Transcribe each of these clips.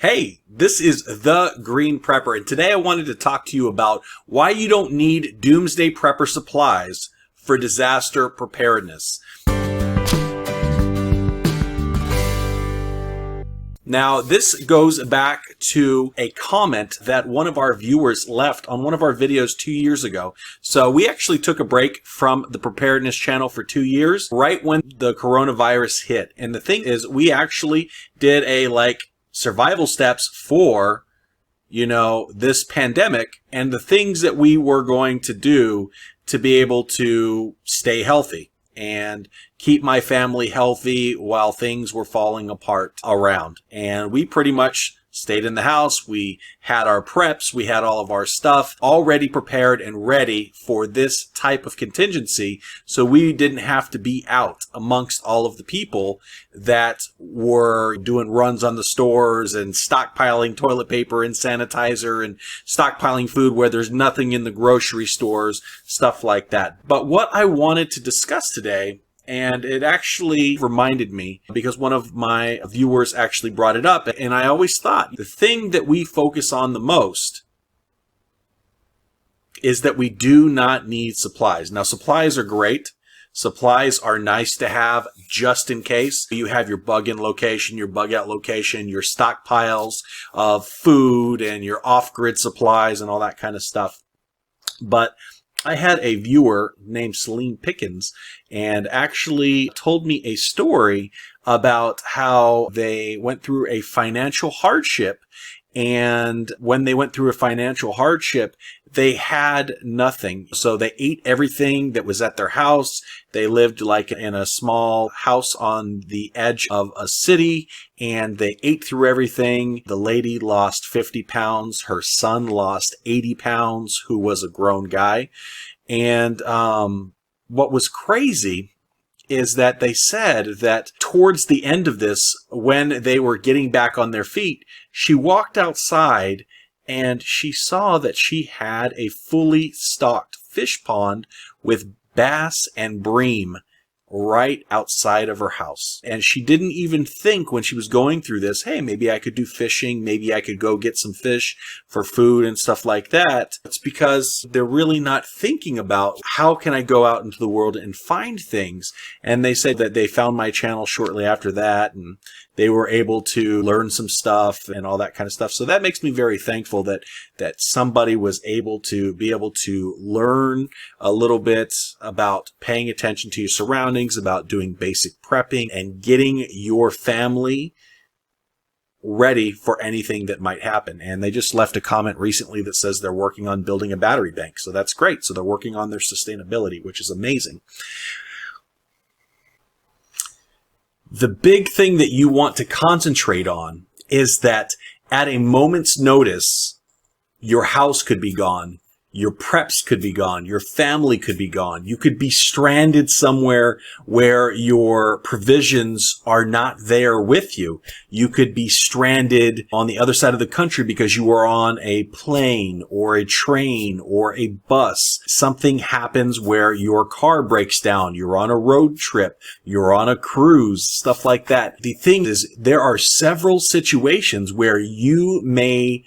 Hey, this is The Green Prepper, and today I wanted to talk to you about why you don't need Doomsday Prepper supplies for disaster preparedness. Now, this goes back to a comment that one of our viewers left on one of our videos 2 years ago. So we actually took a break from the preparedness channel for 2 years, right when the coronavirus hit. And the thing is, we actually did a survival steps for, this pandemic and the things that we were going to do to be able to stay healthy and keep my family healthy while things were falling apart around. And we pretty much stayed in the house. We had our preps. We had all of our stuff already prepared and ready for this type of contingency. So we didn't have to be out amongst all of the people that were doing runs on the stores and stockpiling toilet paper and sanitizer and stockpiling food where there's nothing in the grocery stores, stuff like that. But what I wanted to discuss today, and it actually reminded me because one of my viewers actually brought it up, and I always thought the thing that we focus on the most is that we do not need supplies. Now, supplies are great. Supplies are nice to have just in case. You have your bug-in location, your bug-out location, your stockpiles of food and your off-grid supplies and all that kind of stuff. But I had a viewer named Celine Pickens and actually told me a story about how they went through a financial hardship. And when they went through a financial hardship, they had nothing. So they ate everything that was at their house. They lived in a small house on the edge of a city, and they ate through everything. The lady lost 50 pounds. Her son lost 80 pounds, who was a grown guy. And what was crazy is that they said that towards the end of this, when they were getting back on their feet, she walked outside and she saw that she had a fully stocked fish pond with bass and bream right outside of her house. And she didn't even think when she was going through this, hey, maybe I could do fishing. Maybe I could go get some fish for food and stuff like that. It's because they're really not thinking about how can I go out into the world and find things. And they said that they found my channel shortly after that, and they were able to learn some stuff and all that kind of stuff. So that makes me very thankful that somebody was able to learn a little bit about paying attention to your surroundings, about doing basic prepping and getting your family ready for anything that might happen. And they just left a comment recently that says they're working on building a battery bank. So that's great. So they're working on their sustainability, which is amazing. The big thing that you want to concentrate on is that at a moment's notice, your house could be gone. Your preps could be gone. Your family could be gone. You could be stranded somewhere where your provisions are not there with you. You could be stranded on the other side of the country because you were on a plane or a train or a bus. Something happens where your car breaks down. You're on a road trip. You're on a cruise, stuff like that. The thing is, there are several situations where you may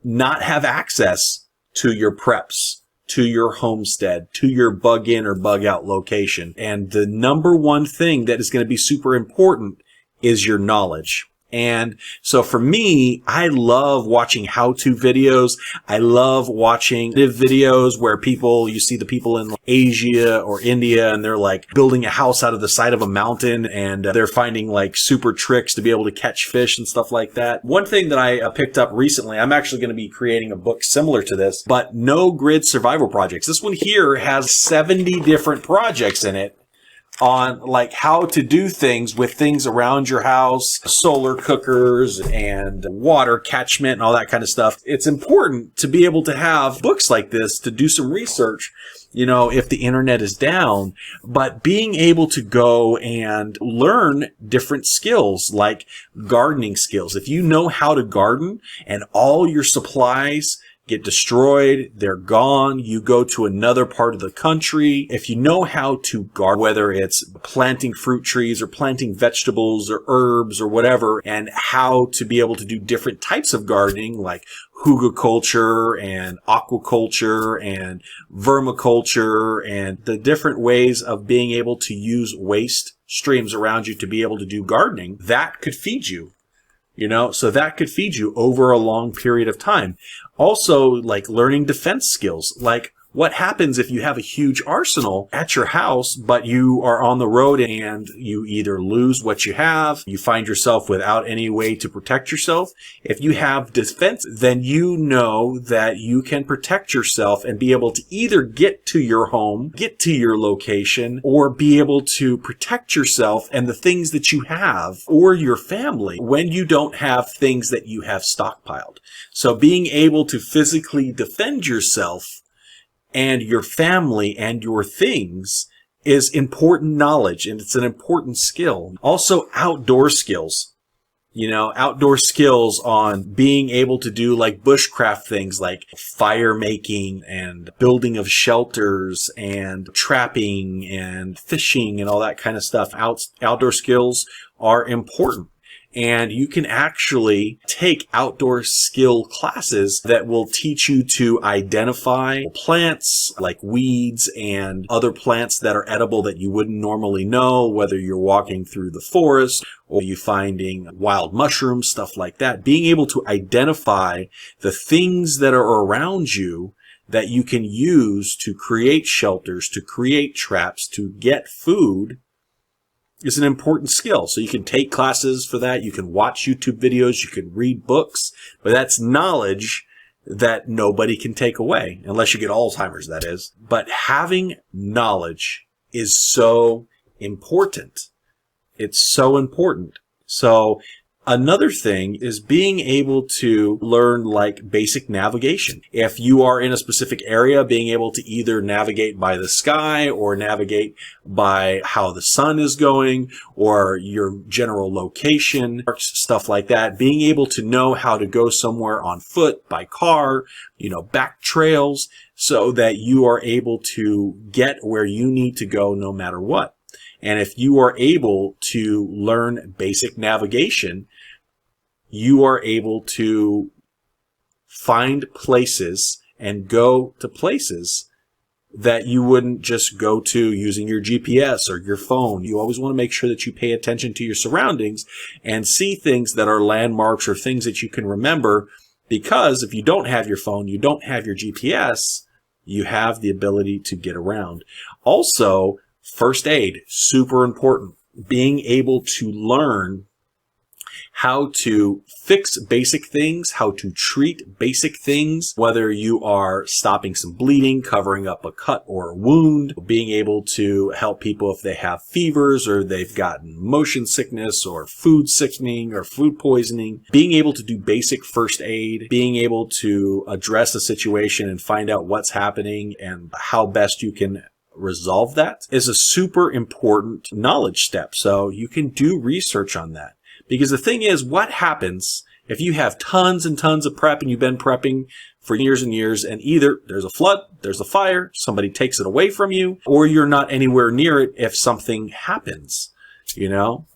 not have access to your preps, to your homestead, to your bug-in or bug-out location. And the number one thing that is going to be super important is your knowledge. And so for me, I love watching how-to videos. I love watching videos where you see the people in Asia or India, and they're building a house out of the side of a mountain, and they're finding super tricks to be able to catch fish and stuff like that. One thing that I picked up recently, I'm actually going to be creating a book similar to this, but No Grid Survival Projects. This one here has 70 different projects in it on how to do things with things around your house, solar cookers and water catchment and all that kind of stuff. It's important to be able to have books like this to do some research, if the internet is down, but being able to go and learn different skills like gardening skills. If you know how to garden and all your supplies get destroyed, they're gone, you go to another part of the country. If you know how to garden, whether it's planting fruit trees or planting vegetables or herbs or whatever, and how to be able to do different types of gardening like hugelkultur and aquaculture and vermiculture and the different ways of being able to use waste streams around you to be able to do gardening, that could feed you. So that could feed you over a long period of time. Also, like learning defense skills, like what happens if you have a huge arsenal at your house, but you are on the road and you either lose what you have, you find yourself without any way to protect yourself. If you have defense, then you know that you can protect yourself and be able to either get to your home, get to your location, or be able to protect yourself and the things that you have or your family when you don't have things that you have stockpiled. So being able to physically defend yourself and your family and your things is important knowledge, and it's an important skill. Also, outdoor skills. Outdoor skills on being able to do like bushcraft things like fire making and building of shelters and trapping and fishing and all that kind of stuff. Outdoor skills are important. And you can actually take outdoor skill classes that will teach you to identify plants like weeds and other plants that are edible that you wouldn't normally know, whether you're walking through the forest or you finding wild mushrooms, stuff like that. Being able to identify the things that are around you that you can use to create shelters, to create traps, to get food is an important skill. So you can take classes for that. You can watch YouTube videos. You can read books. But that's knowledge that nobody can take away, unless you get Alzheimer's, that is. But having knowledge is so important. It's so important. So another thing is being able to learn like basic navigation. If you are in a specific area, being able to either navigate by the sky or navigate by how the sun is going or your general location, stuff like that. Being able to know how to go somewhere on foot, by car, back trails, so that you are able to get where you need to go no matter what. And if you are able to learn basic navigation, you are able to find places and go to places that you wouldn't just go to using your GPS or your phone. You always want to make sure that you pay attention to your surroundings and see things that are landmarks or things that you can remember, because if you don't have your phone, you don't have your GPS, you have the ability to get around. Also, first aid, super important. Being able to learn how to fix basic things, how to treat basic things, whether you are stopping some bleeding, covering up a cut or a wound, being able to help people if they have fevers or they've gotten motion sickness or food sickening or food poisoning, being able to do basic first aid, being able to address a situation and find out what's happening and how best you can resolve that is a super important knowledge step. So you can do research on that. Because the thing is, what happens if you have tons and tons of prep and you've been prepping for years and years, and either there's a flood, there's a fire, somebody takes it away from you, or you're not anywhere near it if something happens?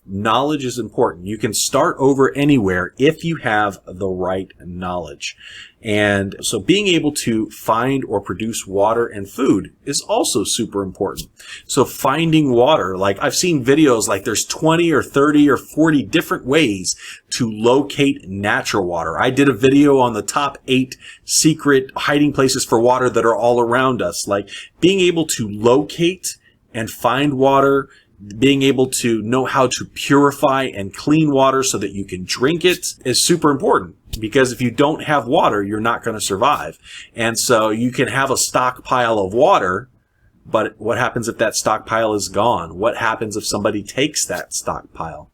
Knowledge is important. You can start over anywhere if you have the right knowledge. And so being able to find or produce water and food is also super important. So finding water, like I've seen videos like there's 20 or 30 or 40 different ways to locate natural water. I did a video on the top 8 secret hiding places for water that are all around us. Like being able to locate and find water, being able to know how to purify and clean water so that you can drink it is super important, because if you don't have water, you're not going to survive. And so you can have a stockpile of water, but what happens if that stockpile is gone? What happens if somebody takes that stockpile?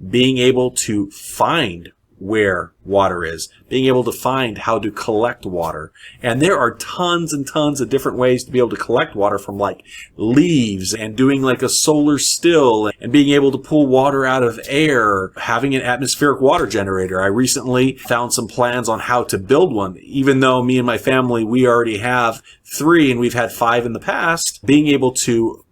Being able to find where water is, being able to find how to collect water. And there are tons and tons of different ways to be able to collect water, from like leaves and doing like a solar still and being able to pull water out of air, having an atmospheric water generator. I recently found some plans on how to build one. Even though me and my family, we already have 3 and we've had 5 in the past, being able to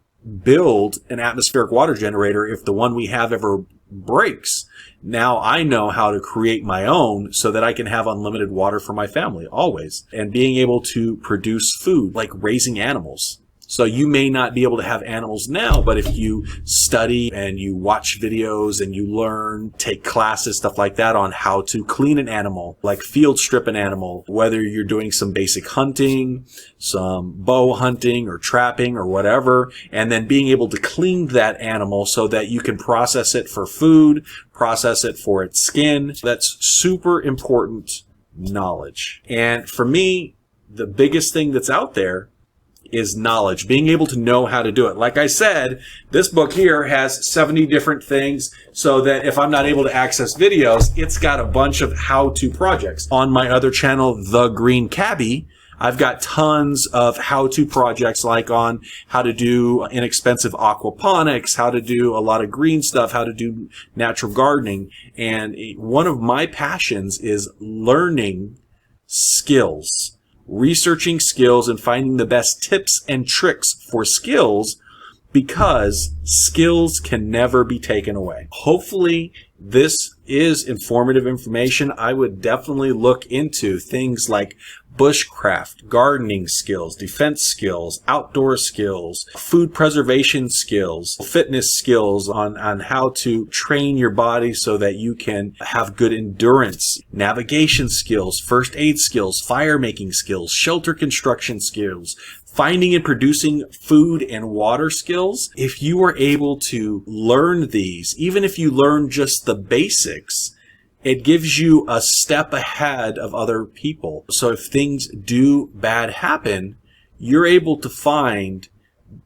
build an atmospheric water generator if the one we have ever breaks. Now I know how to create my own so that I can have unlimited water for my family always. And being able to produce food, like raising animals. So you may not be able to have animals now, but if you study and you watch videos and you learn, take classes, stuff like that on how to clean an animal, like field strip an animal, whether you're doing some basic hunting, some bow hunting or trapping or whatever, and then being able to clean that animal so that you can process it for food, process it for its skin. That's super important knowledge. And for me, the biggest thing that's out there is knowledge, being able to know how to do it. Like I said, this book here has 70 different things, so that if I'm not able to access videos, it's got a bunch of how-to projects. On my other channel, The Green Cabbie, I've got tons of how-to projects, like on how to do inexpensive aquaponics, how to do a lot of green stuff, how to do natural gardening. And one of my passions is learning skills. Researching skills and finding the best tips and tricks for skills, because skills can never be taken away. Hopefully this is informative information. I would definitely look into things like bushcraft, gardening skills, defense skills, outdoor skills, food preservation skills, fitness skills on how to train your body so that you can have good endurance, navigation skills, first aid skills, fire making skills, shelter construction skills, finding and producing food and water skills. If you are able to learn these, even if you learn just the basics, it gives you a step ahead of other people. So if things do bad happen, you're able to find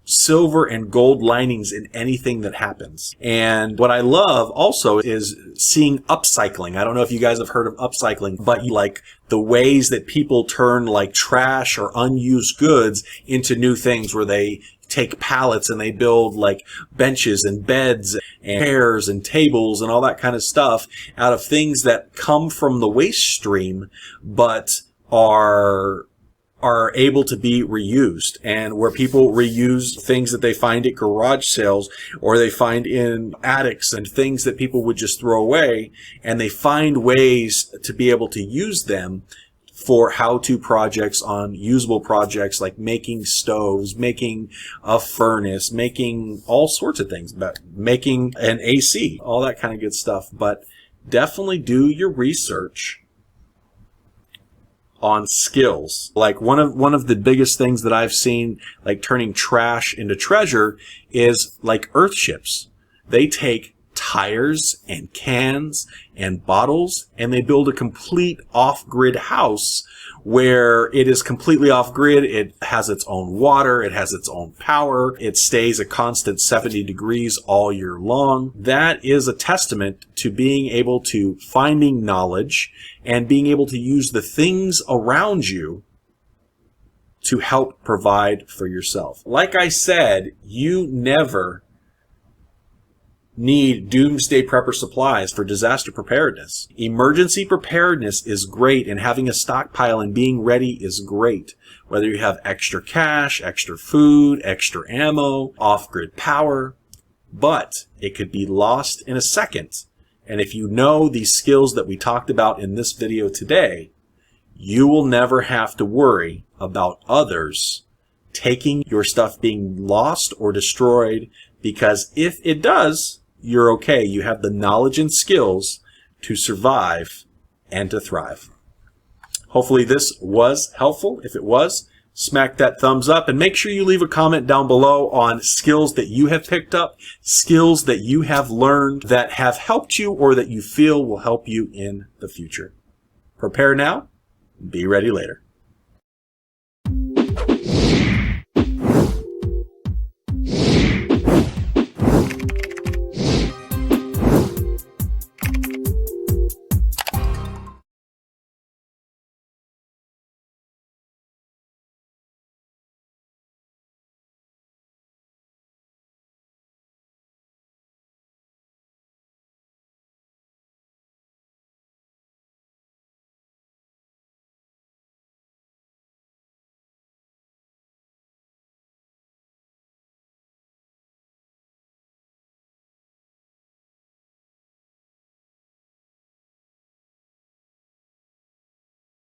silver and gold linings in anything that happens. And what I love also is seeing upcycling. I don't know if you guys have heard of upcycling, but like the ways that people turn like trash or unused goods into new things, where they take pallets and they build like benches and beds and chairs and tables and all that kind of stuff out of things that come from the waste stream, but are able to be reused, and where people reuse things that they find at garage sales or they find in attics and things that people would just throw away, and they find ways to be able to use them for how-to projects on usable projects, like making stoves, making a furnace, making all sorts of things, but making an AC, all that kind of good stuff. But definitely do your research on skills. Like one of the biggest things that I've seen, like turning trash into treasure, is like earthships. They take tires and cans and bottles and they build a complete off-grid house where it is completely off-grid. It has its own water, it has its own power, it stays a constant 70 degrees all year long. That is a testament to being able to finding knowledge and being able to use the things around you to help provide for yourself. Like I said, you never need doomsday prepper supplies for disaster preparedness. Emergency preparedness is great, and having a stockpile and being ready is great. Whether you have extra cash, extra food, extra ammo, off-grid power, but it could be lost in a second. And if you know these skills that we talked about in this video today, you will never have to worry about others taking your stuff being lost or destroyed, because if it does, you're okay. You have the knowledge and skills to survive and to thrive. Hopefully this was helpful. If it was, smack that thumbs up and make sure you leave a comment down below on skills that you have picked up, skills that you have learned that have helped you or that you feel will help you in the future. Prepare now, be ready later.